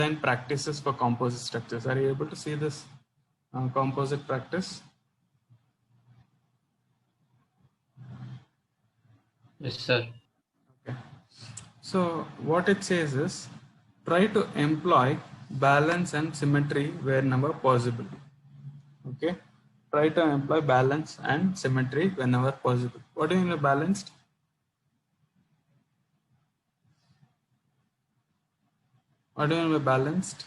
design practices for composite structures. Are you able to see this composite practice? Yes, sir. Okay. So what it says is, try to employ balance and symmetry whenever possible. Okay. Try to employ balance and symmetry whenever possible. What do you mean by balanced? What do you mean by balanced?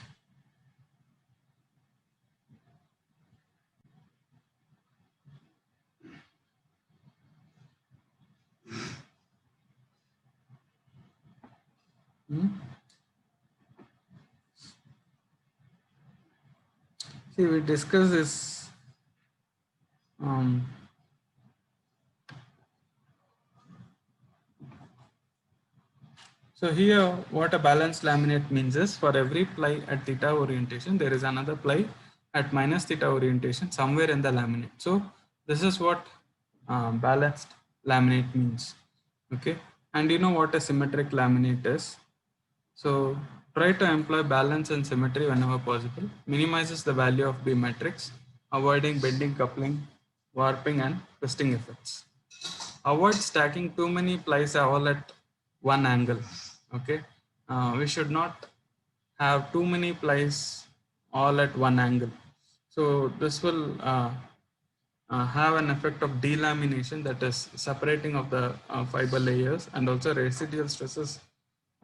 See, we discussed this. So here, what a balanced laminate means is, for every ply at theta orientation, there is another ply at minus theta orientation somewhere in the laminate. So this is what balanced laminate means. Okay, and you know what a symmetric laminate is. So try to employ balance and symmetry whenever possible. Minimizes the value of beam matrix, avoiding bending, coupling, warping, and twisting effects. Avoid stacking too many plies all at one angle. Okay, we should not have too many plies all at one angle. So this will have an effect of delamination, that is separating of the fiber layers, and also residual stresses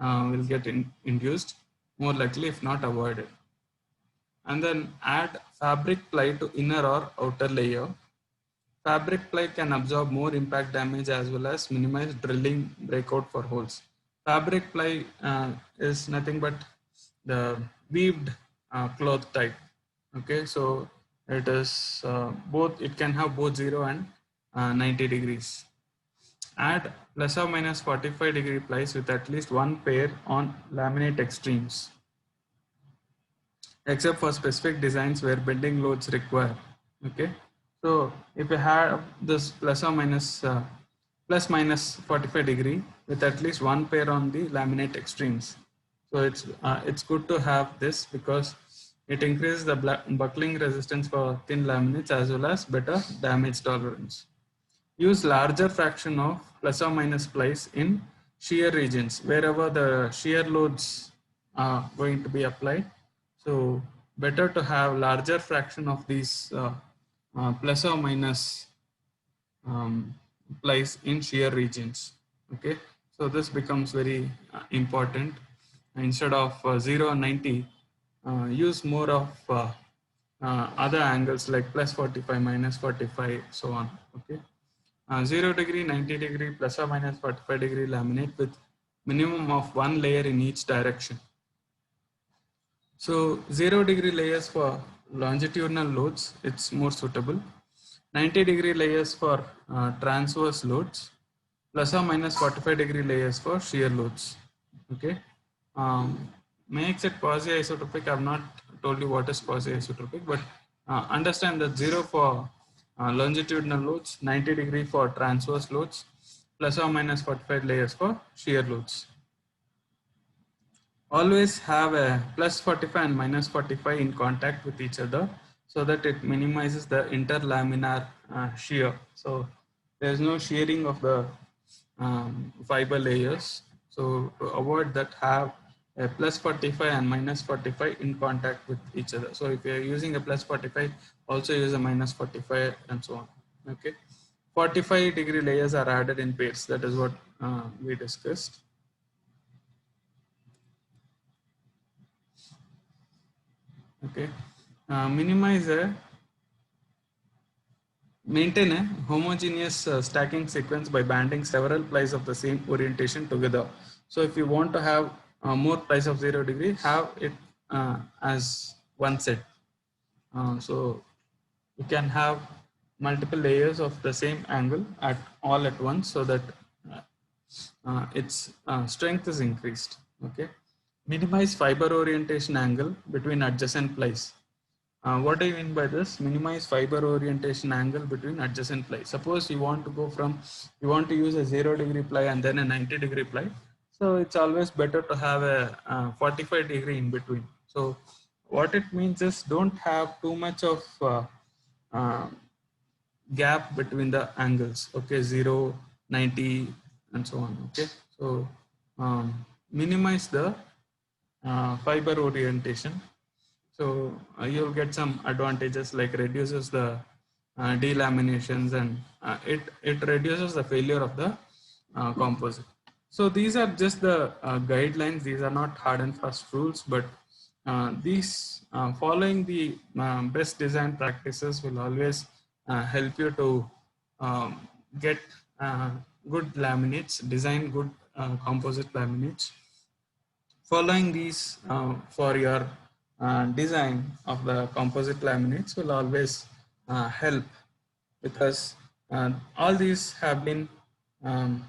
will get induced, more likely if not avoided. And then add fabric ply to inner or outer layer. Fabric ply can absorb more impact damage as well as minimize drilling breakout for holes. Fabric ply is nothing but the weaved cloth type. Okay, so it is both, it can have both 0 and 90 degrees. Add plus or minus 45 degree plies with at least one pair on laminate extremes, except for specific designs where bending loads require. Okay, so if you have this plus or minus plus minus 45 degree with at least one pair on the laminate extremes, so it's good to have this because it increases the buckling resistance for thin laminates as well as better damage tolerance. Use larger fraction of plus or minus plies in shear regions wherever the shear loads are going to be applied. So better to have larger fraction of these plus or minus plies in shear regions. Okay, so this becomes very important. Instead of 0 and 90, use more of other angles like plus 45, minus 45, so on. Okay. 0 degree, 90 degree, plus or minus 45 degree laminate with minimum of one layer in each direction. So 0 degree layers for longitudinal loads, it's more suitable. 90 degree layers for transverse loads, plus or minus 45 degree layers for shear loads. Okay, makes it quasi-isotropic. I've not told you what is quasi-isotropic, but understand that 0 for longitudinal loads, 90 degree for transverse loads, plus or minus 45 layers for shear loads. Always have a plus 45 and minus 45 in contact with each other so that it minimizes the interlaminar shear. So there is no shearing of the fiber layers. So to avoid that, have a plus 45 and minus 45 in contact with each other. So if you are using a plus 45, also use a minus 45 and so on. Okay, 45 degree layers are added in pairs. That is what we discussed. Okay, maintain a homogeneous stacking sequence by banding several plies of the same orientation together. So if you want to have more plies of 0 degree, have it as one set. So you can have multiple layers of the same angle at all at once, so that its strength is increased. Okay, minimize fiber orientation angle between adjacent plies. What do you mean by this? Minimize fiber orientation angle between adjacent plies. Suppose you want to use a 0 degree ply and then a 90 degree ply. So it's always better to have a 45 degree in between. So what it means is don't have too much of uh, gap between the angles, okay, 0, 90 and so on, okay. So minimize the fiber orientation. So you'll get some advantages like reduces the delaminations, and it reduces the failure of the composite. So these are just the guidelines. These are not hard and fast rules, but these following the best design practices will always help you to get uh, good laminates, design good composite laminates. Following these for your design of the composite laminates will always help, because all these have been um,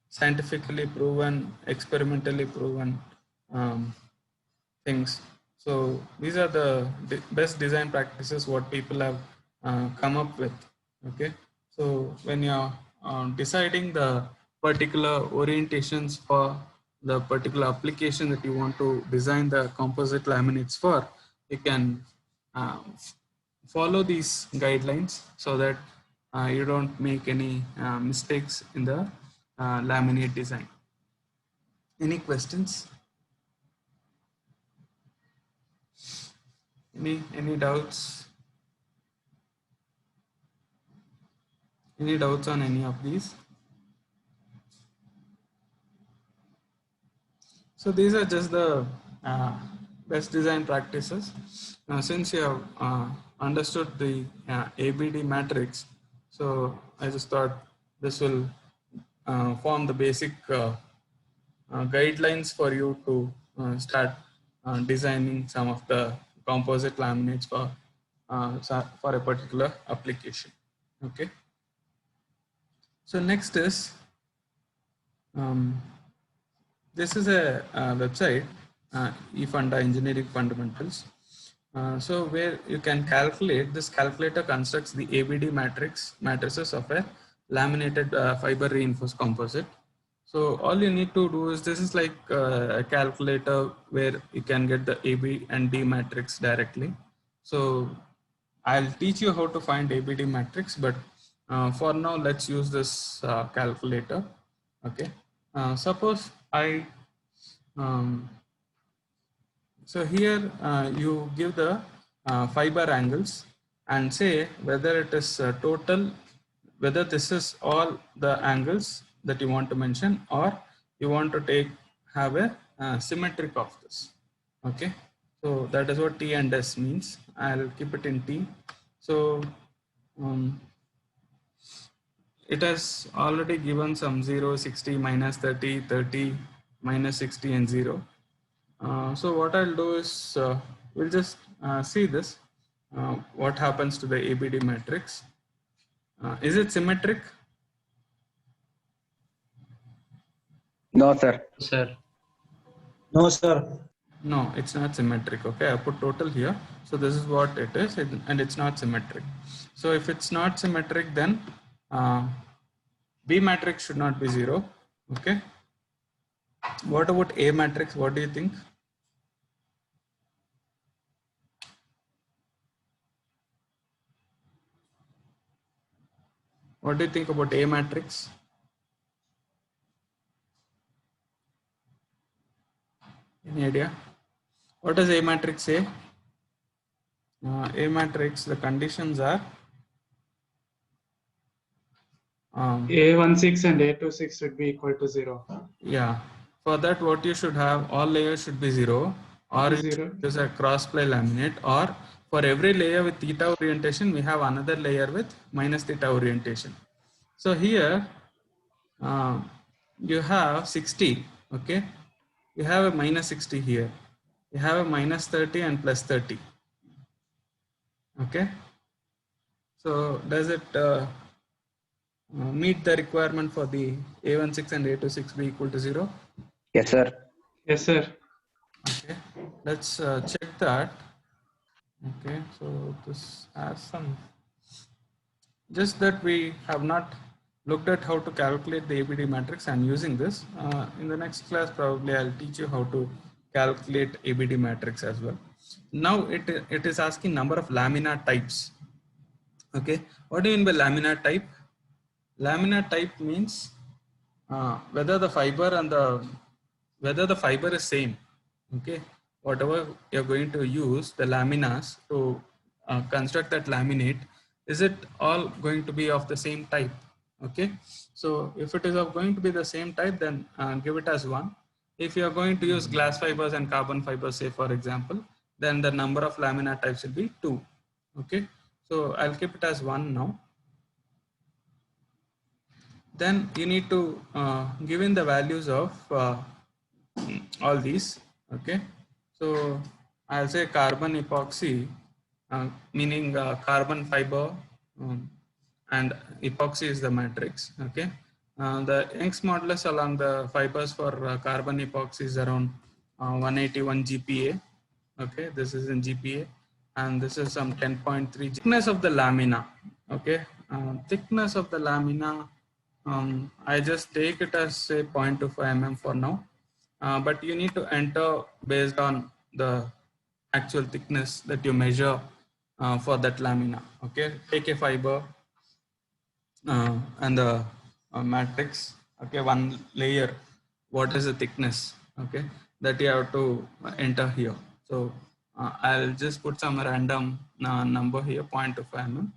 scientifically proven, experimentally proven um, things. So these are the best design practices what people have come up with. Okay, so when you're deciding the particular orientations for the particular application that you want to design the composite laminates for, you can uh, follow these guidelines so that you don't make any mistakes in the laminate design. Any questions? Any doubts? Any doubts on any of these? So these are just the uh, best design practices. Since you have understood the ABD matrix, so I just thought this will form the basic guidelines for you to start designing some of the composite laminates for a particular application. Okay. So next is this is a website, eFunda Engineering Fundamentals. So where you can calculate, this calculator constructs the ABD matrices of a laminated fiber reinforced composite. So all you need to do is, this is like a calculator where you can get the AB and D matrix directly. So I'll teach you how to find ABD matrix, but for now let's use this calculator. Okay. Suppose um, so here you give the fiber angles and say whether it is total, whether this is all the angles that you want to mention, or you want to have a symmetric of this. Okay, so that is what T and S means. I'll keep it in T. So um, it has already given some 0, 60, minus 30, 30, minus 60 and 0. So what I'll do is we'll just see this, what happens to the ABD matrix. Is it symmetric? No, sir. Sir. No, sir. No, it's not symmetric. Okay, I put total here. So this is what it is, and it's not symmetric. So if it's not symmetric, then B matrix should not be 0. Okay. What about A matrix? What do you think? What do you think about A matrix? Any idea? What does A matrix say? A matrix, the conditions are A16 and A26 should be equal to 0. yeah. For that, what you should have, all layers should be 0, or you should use a cross ply laminate, or for every layer with theta orientation, we have another layer with minus theta orientation. So here you have 60, okay? You have a minus 60 here. You have a minus 30 and plus 30. Okay. So does it meet the requirement for the A16 and A26 be equal to 0? Yes, sir. Yes, sir. Okay, let's check that. Okay, so this has some, just that we have not looked at how to calculate the ABD matrix and using this. In the next class, probably I'll teach you how to calculate ABD matrix as well. Now it is asking number of laminar types. Okay, what do you mean by laminar type? Laminar type means whether the fiber and whether the fiber is same. Okay, whatever you're going to use the laminas to construct that laminate, is it all going to be of the same type? Okay, so if it is going to be the same type, then give it as 1. If you are going to use glass fibers and carbon fibers, say for example, then the number of laminar types will be 2. Okay, so I'll keep it as 1 now. Then you need to give in the values of all these. Okay, so I'll say carbon epoxy, meaning carbon fiber, and epoxy is the matrix. Okay, the Young's modulus along the fibers for carbon epoxy is around 181 GPa. Okay, this is in GPa, and this is some 10.3 thickness of the lamina. Okay, thickness of the lamina, I just take it as say 0.25 mm for now, but you need to enter based on the actual thickness that you measure for that lamina. Okay, take a fiber and the matrix. Okay, one layer, what is the thickness? Okay, that you have to enter here. So I'll just put some random number here, 0.25 mm.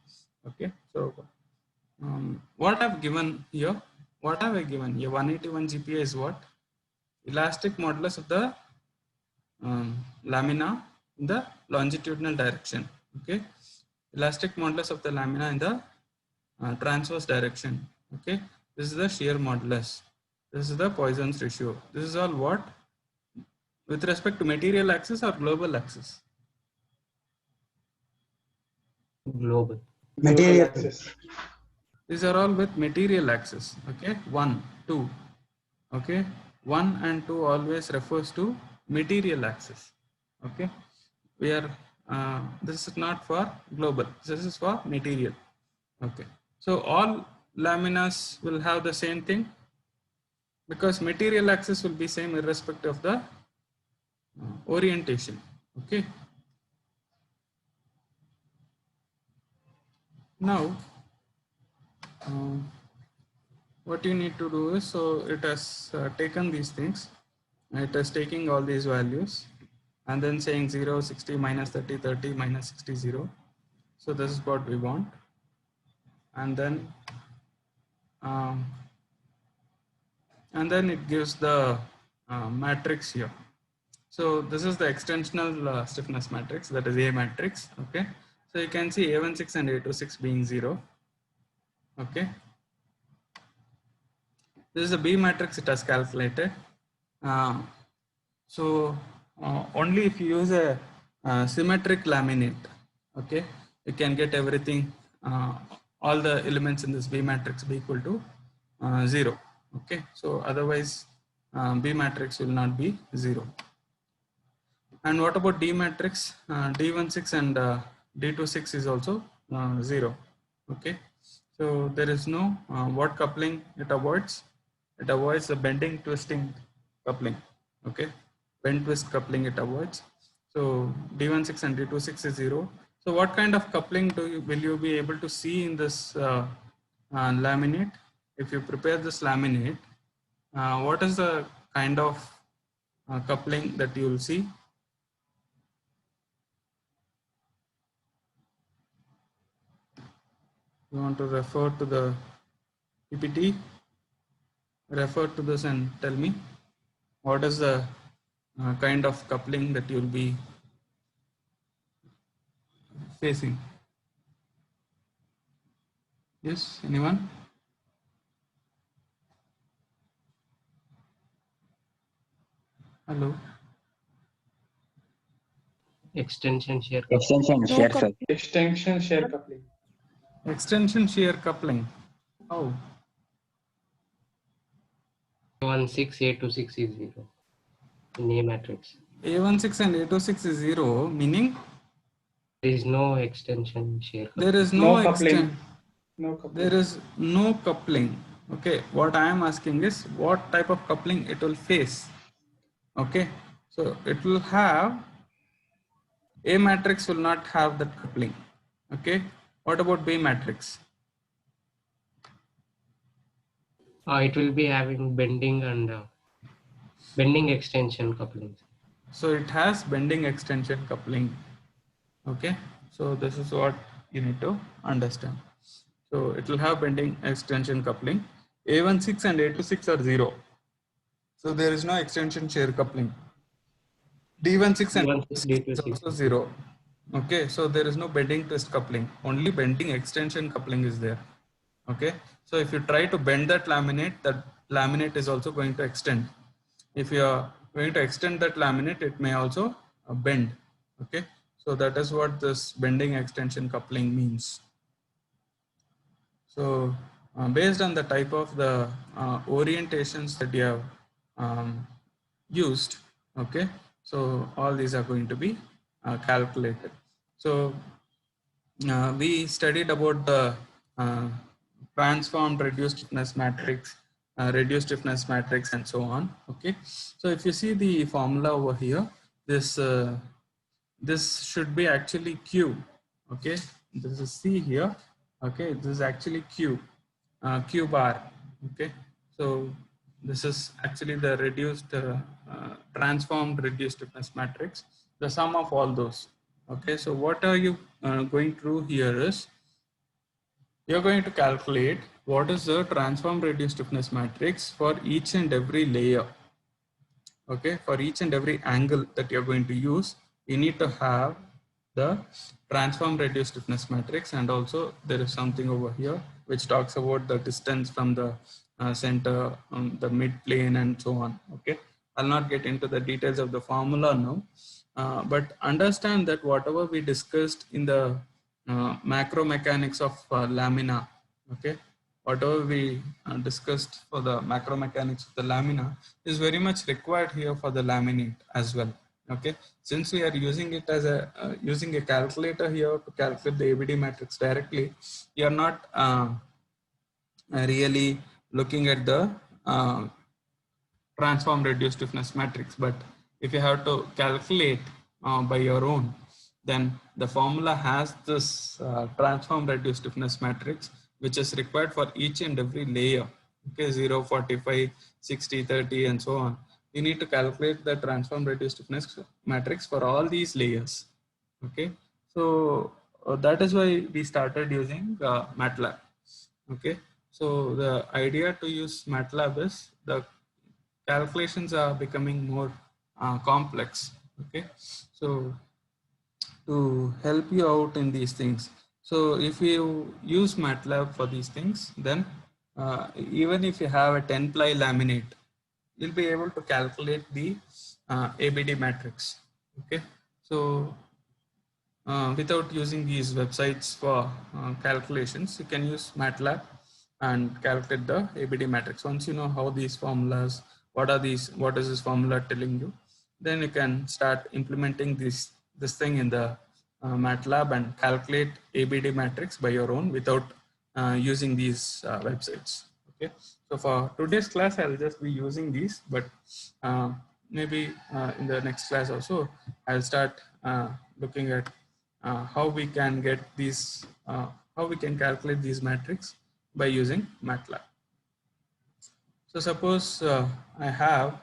Okay, so what I've given here, what have I given here? 181 GPa is what? Elastic modulus of the lamina in the longitudinal direction. Okay, elastic modulus of the lamina in the transverse direction. Okay, this is the shear modulus. This is the Poisson's ratio. This is all what? With respect to material axis or global axis? Global. Material. Axis. These are all with material axis. Okay, 1, 2. Okay, 1 and 2 always refers to material axis. Okay, we are this is not for global, this is for material. Okay, so all laminas will have the same thing because material axis will be same irrespective of the orientation. Okay, now what you need to do is, so it has taken these things, it is taking all these values and then saying 0, 60, minus 30, 30, minus 60, 0. So this is what we want. And then it gives the matrix here. So this is the extensional stiffness matrix, that is A matrix. Okay, so you can see A16 and A26 being 0. Okay, this is the B matrix it has calculated. So only if you use a symmetric laminate, okay, you can get everything, all the elements in this B matrix be equal to 0. Okay, so otherwise B matrix will not be 0. And what about D matrix? D16 and D26 is also 0. Okay, so there is no what coupling it avoids? It avoids the bending twisting coupling. Okay, bend twist coupling it avoids. So D16 and D26 is 0. So what kind of coupling will you be able to see in this laminate? If you prepare this laminate, what is the kind of coupling that you will see? You want to refer to the PPT, refer to this and tell me what is the kind of coupling that you will be facing. Yes, anyone? Hello. Extension shear coupling. Extension shear, sir. Extension shear coupling. Extension shear coupling. Oh, A16, A26 is 0 in A matrix. A16 and A26 is 0, meaning There is no extension shear coupling. there is no, coupling. No coupling. there is no coupling. Okay, what I am asking is what type of coupling it will face. Okay, So it will have, A matrix will not have that coupling. Okay. What about B matrix? It will be having bending and bending extension couplings. So it has bending extension coupling. Okay. So this is what you need to understand. So it will have bending extension coupling. A16 and A26 are 0. So there is no extension shear coupling. D16 and D16, D6 is D26. also 0. Okay, so there is no bending twist coupling. Only bending extension coupling is there. Okay, so if you try to bend that laminate is also going to extend. If you are going to extend that laminate, it may also bend. Okay, so that is what this bending extension coupling means. So based on the type of the orientations that you have used, okay, so all these are going to be calculated. So we studied about the uh, transformed reduced stiffness matrix, and so on. Okay, so if you see the formula over here, this should be actually Q. Okay, this is C here. Okay, this is actually Q, Q bar. Okay, so this is actually the transformed reduced stiffness matrix, the sum of all those. Okay, so what are you going through here is, you're going to calculate what is the transformed reduced stiffness matrix for each and every layer. Okay, for each and every angle that you're going to use, you need to have the transform reduced stiffness matrix, and also there is something over here which talks about the distance from the center, the mid plane, and so on. Okay, I'll not get into the details of the formula now, but understand that whatever we discussed in the macro mechanics of lamina, okay, whatever we discussed for the macro mechanics of the lamina is very much required here for the laminate as well. Okay, since we are using it as a using a calculator here to calculate the ABD matrix directly, you are not really looking at the transform reduced stiffness matrix. But if you have to calculate by your own, then the formula has this transform reduced stiffness matrix, which is required for each and every layer. Okay, 0, 45, 60, 30, and so on. You need to calculate the transform reduced stiffness matrix for all these layers. Okay, so that is why we started using MATLAB. Okay, so the idea to use MATLAB is the calculations are becoming more complex. Okay, so to help you out in these things, so if you use MATLAB for these things, then even if you have a 10 ply laminate, you'll be able to calculate the ABD matrix. Okay, so without using these websites for calculations, you can use MATLAB and calculate the ABD matrix. Once you know how these formulas, what is this formula telling you, then you can start implementing this thing in the MATLAB and calculate ABD matrix by your own without using these websites. Okay, so for today's class, I'll just be using these, but maybe in the next class also, I'll start looking at how we can get these, how we can calculate these matrix by using MATLAB. So suppose I have,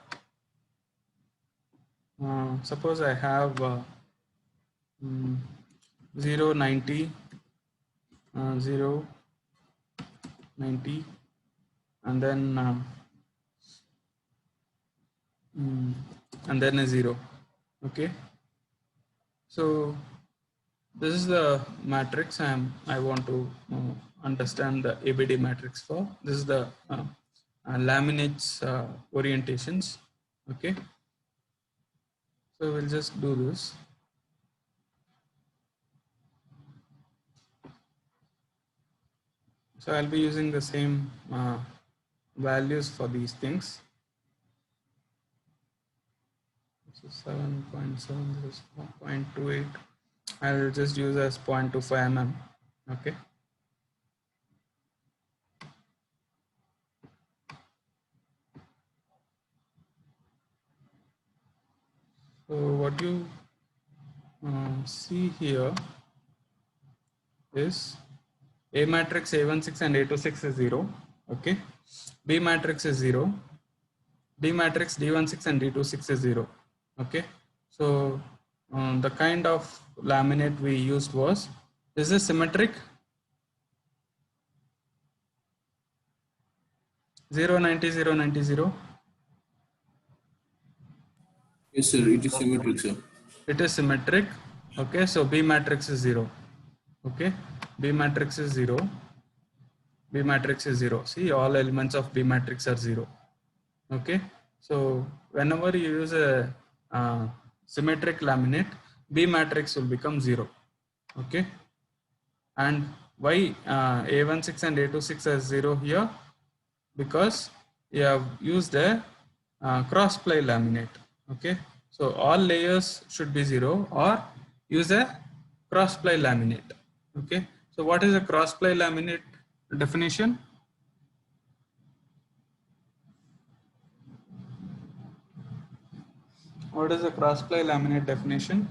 0, 90, 0, 90, and then and then a 0. Okay, so this is the matrix I want to understand the ABD matrix for. This is the laminates orientations. Okay, so we'll just do this. So I'll be using the same values for these things. So 7.7, this is 0.28. I'll just use as 0.25 mm. Okay. So what you see here is A matrix A16 and A26 is 0. Okay. B matrix is 0. D matrix D16 and D26 is 0. Okay. So the kind of laminate we used was, is this symmetric? 0, 90, 0, 90, 0. Yes, sir. It is symmetric, sir. It is symmetric. Okay. So B matrix is 0. Okay. B matrix is 0. B matrix is 0. See, all elements of B matrix are 0. Okay. So whenever you use a symmetric laminate, B matrix will become 0. Okay. And why A16 and A26 as 0 here? Because you have used a cross ply laminate. Okay. So all layers should be 0 or use a cross ply laminate. Okay. So what is a cross ply laminate definition? What is a cross ply laminate definition?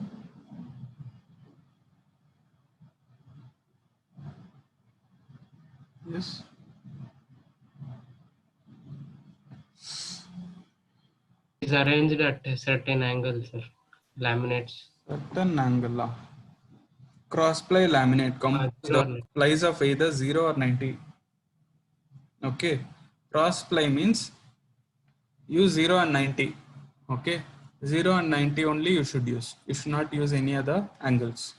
Yes. Is arranged at a certain angle, sir. Laminates. Certain angle. Cross ply laminate composed of Sure. plies of either 0 or 90. Okay. Cross ply means use 0 and 90. Okay. 0 and 90 only you should use. You should not use any other angles.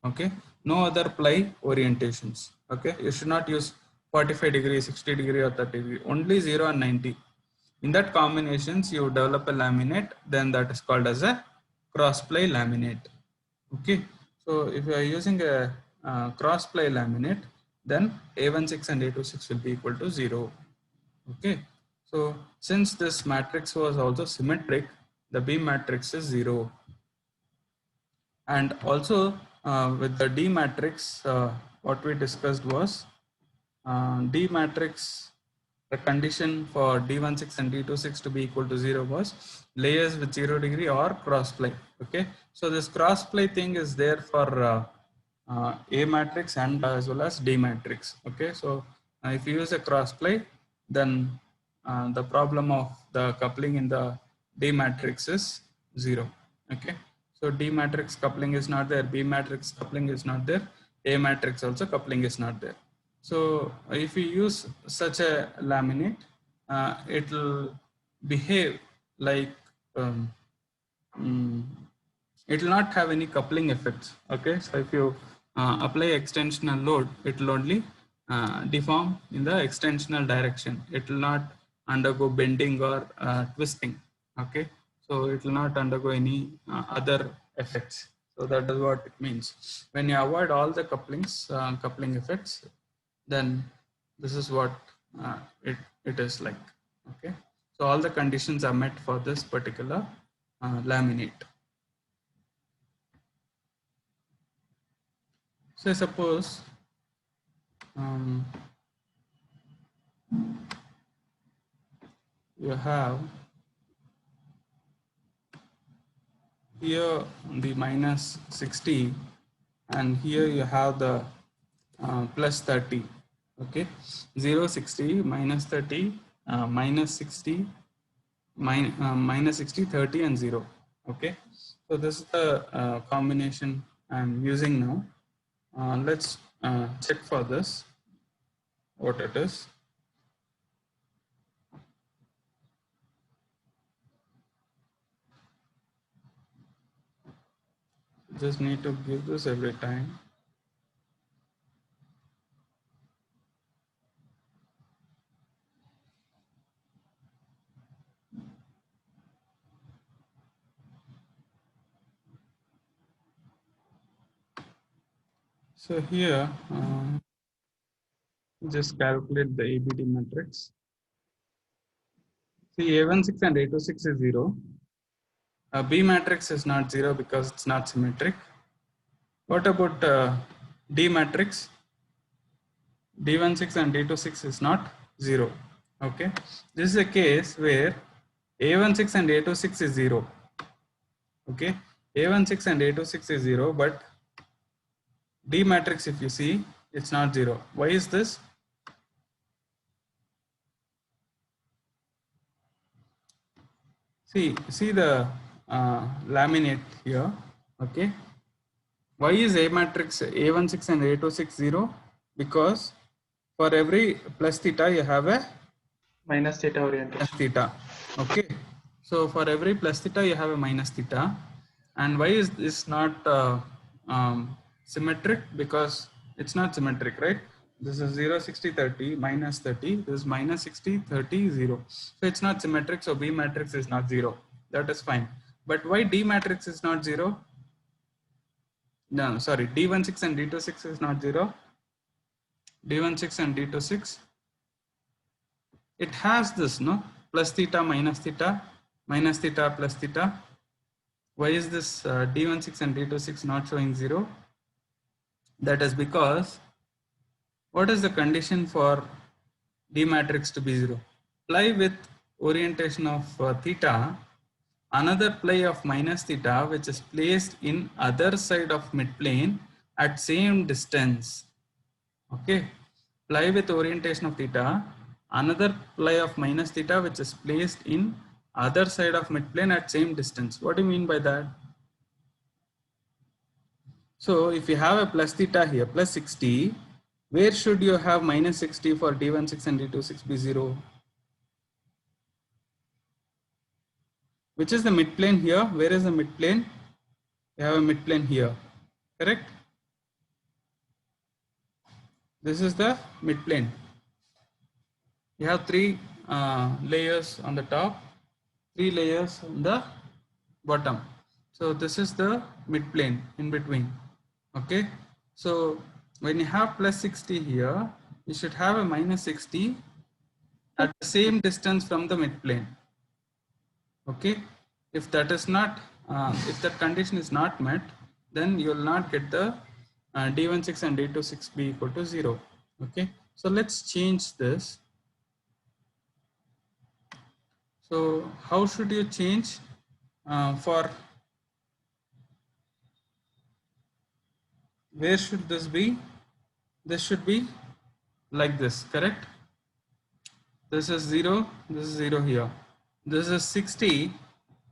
Okay. No other ply orientations. Okay. You should not use 45 degree, 60 degree or 30 degree. Only 0 and 90. In that combinations you develop a laminate, then that is called as a cross ply laminate. Okay. So if you are using a cross ply laminate, then A16 and A26 will be equal to 0. Okay. So since this matrix was also symmetric, the B matrix is 0. And also with the D matrix, what we discussed was D matrix, the condition for D16 and D26 to be equal to 0 was layers with 0 degree or cross ply. Okay. So this cross ply thing is there for A matrix and as well as D matrix. Okay. So if you use a cross ply, then the problem of the coupling in the D matrix is 0. Okay. So D matrix coupling is not there, B matrix coupling is not there, A matrix also coupling is not there. So if we use such a laminate, it will behave like it will not have any coupling effects. Okay, so if you apply extensional load, it will only deform in the extensional direction. It will not undergo bending or twisting. Okay, so it will not undergo any other effects. So that is what it means. When you avoid all the coupling effects, then this is what it is like. Okay, so all the conditions are met for this particular laminate. So suppose you have here the minus 60 and here you have the plus 30. Okay, 0, 60, minus 30, minus 60, minus 60, 30 and 0. Okay, so this is the combination I'm using now. Let's check for this what it is. Just need to give this every time. So here, just calculate the ABD matrix. See, A16 and A26 is 0. B matrix is not 0 because it's not symmetric. What about D matrix? D16 and D26 is not 0. Okay, this is a case where A16 and A26 is 0. Okay, A16 and A26 is 0, but D matrix, if you see, it's not 0. Why is this? See the laminate here. Okay, why is A matrix A16 and A26 0? Because for every plus theta you have a Minus theta plus orientation. theta. Okay, so for every plus theta you have a minus theta. And why is this not symmetric? Because it's not symmetric, right? This is 0, 60, 30, minus 30. This is minus 60, 30, 0. So it's not symmetric, so B matrix is not 0. That is fine. But why D matrix is not 0? No, sorry, D16 and D26 is not 0. D16 and D26, it has this, no? Plus theta, minus theta, minus theta, plus theta. Why is this D16 and D26 not showing 0? That is because, what is the condition for D matrix to be 0? Ply with orientation of theta, another ply of minus theta which is placed in other side of midplane at same distance. Okay, ply with orientation of theta, another ply of minus theta which is placed in other side of midplane at same distance. What do you mean by that? So if you have a plus theta here, plus 60, where should you have minus 60 for D16 and D26 be 0? Which is the midplane here? Where is the midplane? You have a midplane here, correct? This is the midplane. You have three layers on the top, three layers on the bottom. So this is the midplane in between. Okay. So when you have plus 60 here, you should have a minus 60 at the same distance from the midplane. Okay. If that is not, if that condition is not met, then you will not get the D16 and D26 be equal to 0. Okay. So let's change this. So how should you change for, where should this be? This should be like this, correct? This is 0, this is 0 here. This is 60.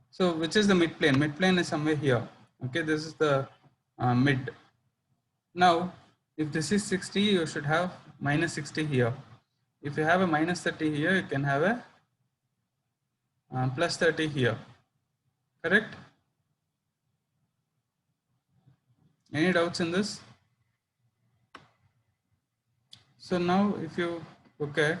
So which is the midplane? Midplane is somewhere here. Okay, this is the mid. Now, if this is 60, you should have minus 60 here. If you have a minus 30 here, you can have a plus 30 here. Correct? Any doubts in this? So now if you look at,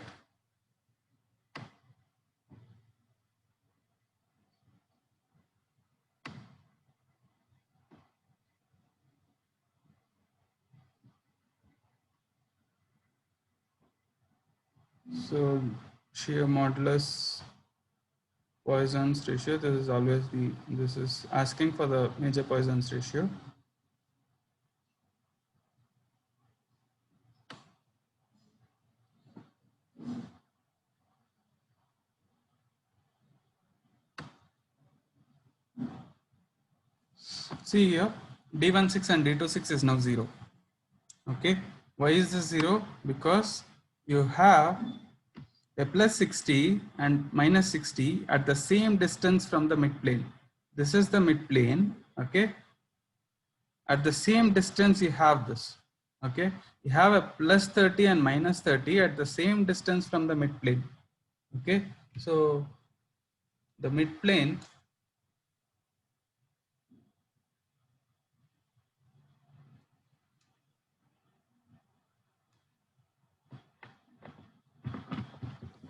so shear modulus Poisson's ratio, this is always the, this is asking for the major Poisson's ratio. See here, D16 and D26 is now 0. Okay, why is this 0? Because you have a plus 60 and minus 60 at the same distance from the midplane. This is the midplane. Okay, at the same distance you have this. Okay, you have a plus 30 and minus 30 at the same distance from the midplane. Okay, so the midplane,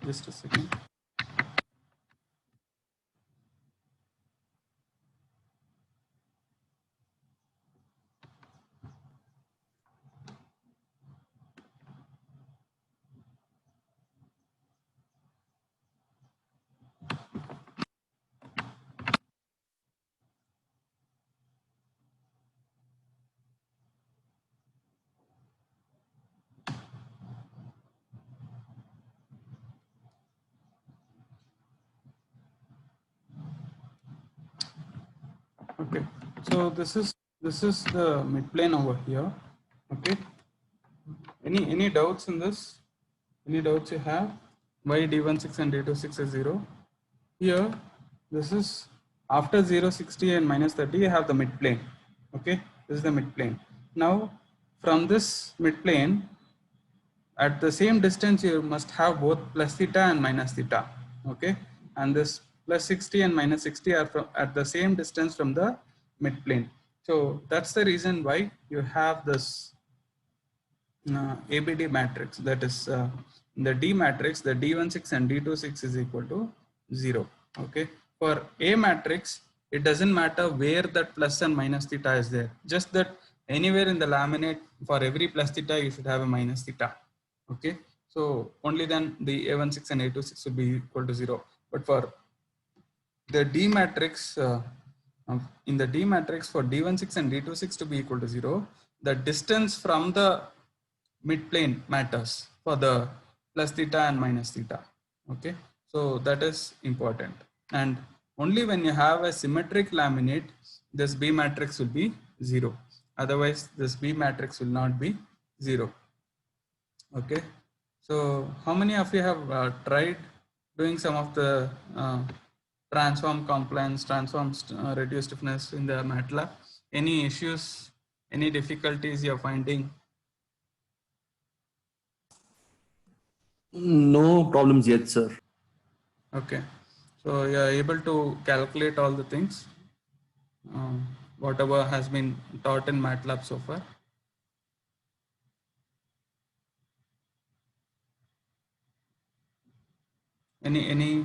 just a second. Okay, so this is the midplane over here. Okay, any doubts in this? Any doubts you have? Why d16 and d26 is 0? Here, this is after 0, 60 and minus 30, you have the midplane. Okay, this is the midplane. Now, from this midplane, at the same distance, you must have both plus theta and minus theta. Okay, and this plus 60 and minus 60 are at the same distance from the midplane. So that's the reason why you have this ABD matrix, that is the D matrix, the D16 and D26 is equal to 0. Okay, for A matrix, it doesn't matter where that plus and minus theta is there, just that anywhere in the laminate for every plus theta you should have a minus theta. Okay, so only then the A16 and A26 will be equal to 0. But for the D matrix, in the D matrix, for D16 and D26 to be equal to 0, the distance from the midplane matters for the plus theta and minus theta. Okay, so that is important. And only when you have a symmetric laminate, this B matrix will be 0. Otherwise, this B matrix will not be 0. Okay, so how many of you have tried doing some of the transform compliance, transform reduce stiffness in the MATLAB? Any issues, any difficulties you're finding? No problems yet, sir. Okay, so you are able to calculate all the things, whatever has been taught in MATLAB so far. Any